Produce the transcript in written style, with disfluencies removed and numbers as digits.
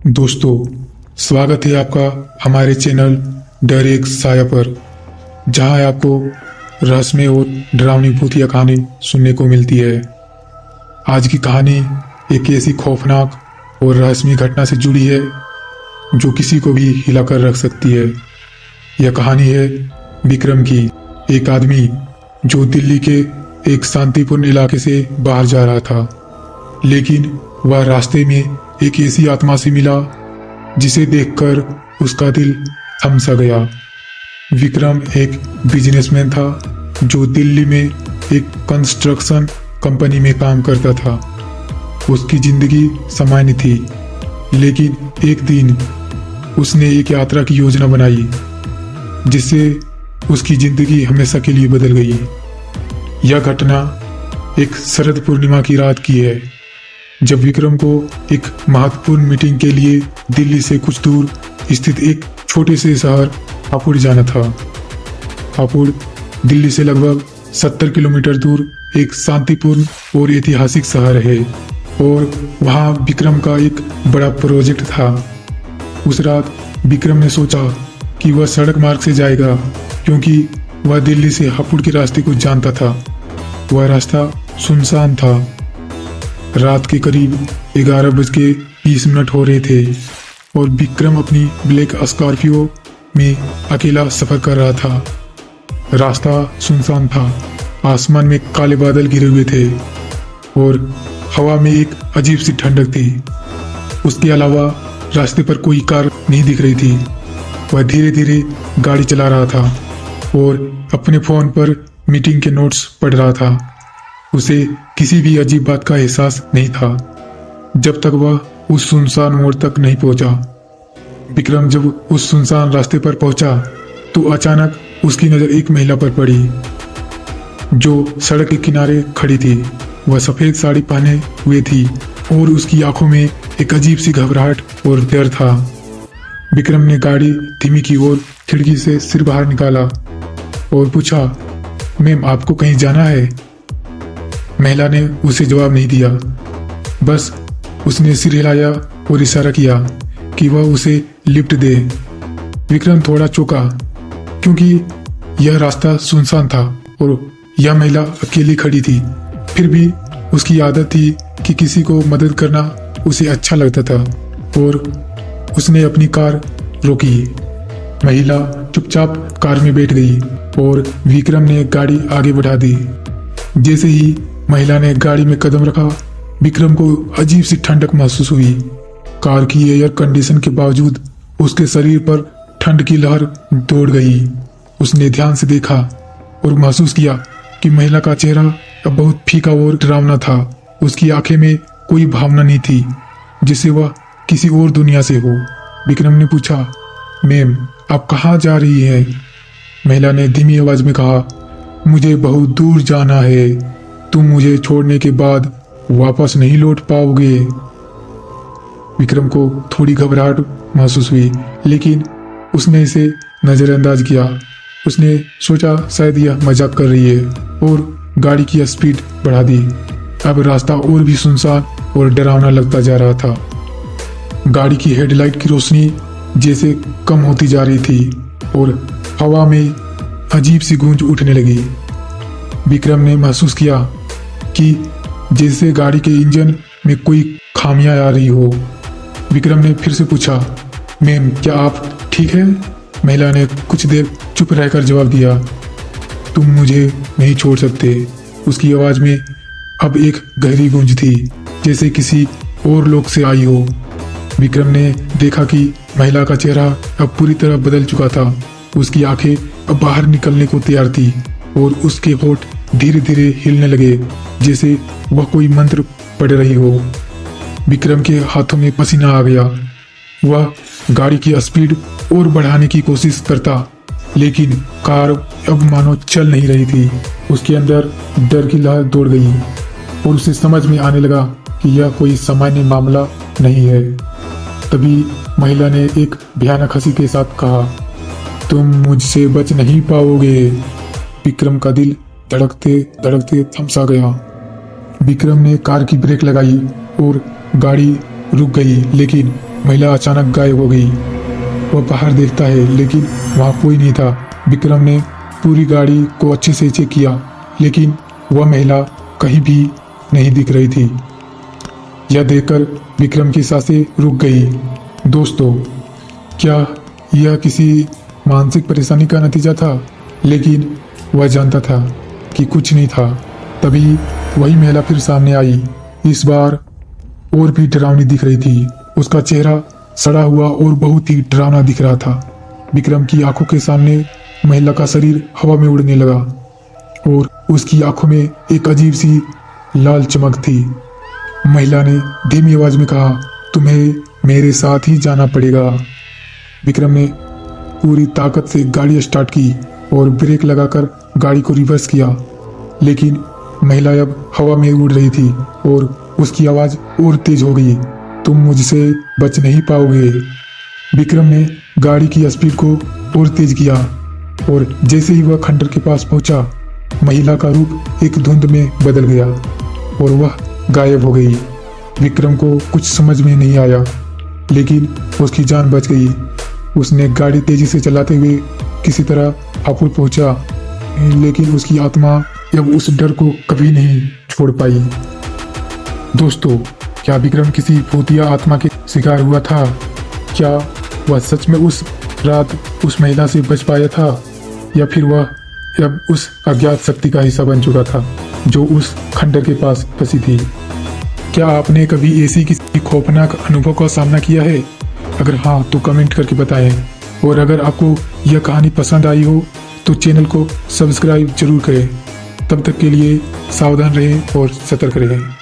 दोस्तों, स्वागत है आपका हमारे चैनल डर एक साया पर, जहां आपको रहस्यमय और डरावनी भूतिया कहानी सुनने को मिलती है। आज की कहानी एक ऐसी खौफनाक और रहस्यमय घटना से जुड़ी है जो किसी को भी हिलाकर रख सकती है। यह कहानी है विक्रम की, एक आदमी जो दिल्ली के एक शांतिपूर्ण इलाके से बाहर जा रहा था, लेकिन वह रास्ते में एक ऐसी आत्मा से मिला जिसे देखकर उसका दिल थम सा गया। विक्रम एक बिजनेसमैन था जो दिल्ली में एक कंस्ट्रक्शन कंपनी में काम करता था। उसकी जिंदगी सामान्य थी, लेकिन एक दिन उसने एक यात्रा की योजना बनाई जिससे उसकी जिंदगी हमेशा के लिए बदल गई। यह घटना एक शरद पूर्णिमा की रात की है, जब विक्रम को एक महत्वपूर्ण मीटिंग के लिए दिल्ली से कुछ दूर स्थित एक छोटे से शहर हापुड़ जाना था। हापुड़ दिल्ली से लगभग 70 किलोमीटर दूर एक शांतिपूर्ण और ऐतिहासिक शहर है और वहां विक्रम का एक बड़ा प्रोजेक्ट था। उस रात विक्रम ने सोचा कि वह सड़क मार्ग से जाएगा, क्योंकि वह दिल्ली से हापुड़ के रास्ते को जानता था। वह रास्ता सुनसान था। रात के करीब 11:20 हो रहे थे और विक्रम अपनी ब्लैक स्कॉर्पियो में अकेला सफर कर रहा था। रास्ता सुनसान था, आसमान में काले बादल घिरे हुए थे और हवा में एक अजीब सी ठंडक थी। उसके अलावा रास्ते पर कोई कार नहीं दिख रही थी। वह धीरे धीरे गाड़ी चला रहा था और अपने फोन पर मीटिंग के नोट्स पढ़ रहा था। उसे किसी भी अजीब बात का एहसास नहीं था जब तक वह उस सुनसान मोड़ तक नहीं पहुंचा। विक्रम जब उस सुनसान रास्ते पर पहुंचा तो अचानक उसकी नजर एक महिला पर पड़ी जो सड़क के किनारे खड़ी थी। वह सफेद साड़ी पहने हुए थी और उसकी आंखों में एक अजीब सी घबराहट और डर था। विक्रम ने गाड़ी धीमी की और खिड़की से सिर बाहर निकाला और पूछा, मैम, आपको कहीं जाना है? महिला ने उसे जवाब नहीं दिया, बस उसने सिर हिलाया और इशारा किया कि वह उसे लिफ्ट दे। विक्रम थोड़ा चौंका, क्योंकि यह रास्ता सुनसान था और यह महिला अकेली खड़ी थी। फिर भी उसकी आदत थी कि किसी को मदद करना उसे अच्छा लगता था और उसने अपनी कार रोकी। महिला चुपचाप कार में बैठ गई और विक्रम ने गाड़ी आगे बढ़ा दी। जैसे ही महिला ने गाड़ी में कदम रखा, विक्रम को अजीब सी ठंडक महसूस हुई। कार की एयर कंडीशन के बावजूद उसके शरीर पर ठंड की लहर दौड़ गई। उसने ध्यान से देखा और महसूस किया कि महिला का चेहरा अब बहुत फीका और डरावना था। उसकी आंखें में कोई भावना नहीं थी, जिससे वह किसी और दुनिया से हो। विक्रम ने पूछा, मैम, आप कहाँ जा रही हैं? महिला ने धीमी आवाज में कहा, मुझे बहुत दूर जाना है। तुम मुझे छोड़ने के बाद वापस नहीं लौट पाओगे। विक्रम को थोड़ी घबराहट महसूस हुई, लेकिन उसने इसे नजरअंदाज किया। उसने सोचा शायद यह मजाक कर रही है और गाड़ी की स्पीड बढ़ा दी। अब रास्ता और भी सुनसान और डरावना लगता जा रहा था। गाड़ी की हेडलाइट की रोशनी जैसे कम होती जा रही थी और हवा में अजीब सी गूंज उठने लगी। विक्रम ने महसूस किया कि जैसे गाड़ी के इंजन में कोई खामियां आ रही हो। विक्रम ने फिर से पूछा, मैम, क्या आप ठीक हैं? महिला ने कुछ देर चुप रहकर जवाब दिया, तुम मुझे नहीं छोड़ सकते। उसकी आवाज में अब एक गहरी गूंज थी, जैसे किसी और लोग से आई हो। विक्रम ने देखा कि महिला का चेहरा अब पूरी तरह बदल चुका था। उसकी आंखें अब बाहर निकलने को तैयार थी और उसके होंठ धीरे धीरे हिलने लगे, जैसे वह कोई मंत्र पढ़ रही हो। विक्रम के हाथों में पसीना आ गया। वह गाड़ी की स्पीड और बढ़ाने की कोशिश करता, लेकिन कार अब मानो चल नहीं रही थी। उसके अंदर डर की लहर दौड़ गई और उसे समझ में आने लगा कि यह कोई सामान्य मामला नहीं है। तभी महिला ने एक भयानक हंसी के साथ कहा, तुम मुझसे बच नहीं पाओगे। विक्रम का दिल धड़कते धड़कते थम सा गया। विक्रम ने कार की ब्रेक लगाई और गाड़ी रुक गई, लेकिन महिला अचानक गायब हो गई। वह बाहर देखता है लेकिन वहाँ कोई नहीं था। विक्रम ने पूरी गाड़ी को अच्छे से चेक किया लेकिन वह महिला कहीं भी नहीं दिख रही थी। यह देखकर विक्रम की सांसें रुक गई। दोस्तों, क्या यह किसी मानसिक परेशानी का नतीजा था? लेकिन वह जानता था कि कुछ नहीं था। तभी वही महिला फिर सामने आई। इस बार और भी डरावनी दिख रही थी। उसका चेहरा सड़ा हुआ और बहुत ही डरावना दिख रहा था। विक्रम की आंखों के सामने महिला का शरीर हवा में उड़ने लगा और उसकी आंखों में एक अजीब सी लाल चमक थी। महिला ने धीमी आवाज में कहा, तुम्हें मेरे साथ ही जाना पड़ेगा। विक्रम ने पूरी ताकत से गाड़ी स्टार्ट की और ब्रेक लगाकर गाड़ी को रिवर्स किया, लेकिन महिला अब हवा में उड़ रही थी और उसकी आवाज और तेज हो गई, तुम मुझसे बच नहीं पाओगे। विक्रम ने गाड़ी की स्पीड को और तेज किया और जैसे ही वह खंडर के पास पहुंचा, महिला का रूप एक धुंध में बदल गया और वह गायब हो गई। विक्रम को कुछ समझ में नहीं आया लेकिन उसकी जान बच गई। उसने गाड़ी तेजी से चलाते हुए किसी तरह हापुड़ पहुंचा, लेकिन उसकी आत्मा अब उस डर को कभी नहीं छोड़ पाई। दोस्तों, क्या विक्रम किसी भूतिया आत्मा के शिकार हुआ था? क्या वह सच में उस रात उस महिला से बच पाया था या फिर वह अब उस अज्ञात शक्ति का हिस्सा बन चुका था जो उस खंडर के पास फंसी थी? क्या आपने कभी ऐसी किसी खौफनाक अनुभव का सामना किया है? अगर हाँ तो कमेंट करके बताएं। और अगर आपको यह कहानी पसंद आई हो तो चैनल को सब्सक्राइब जरूर करें। तब तक के लिए सावधान रहें और सतर्क रहें।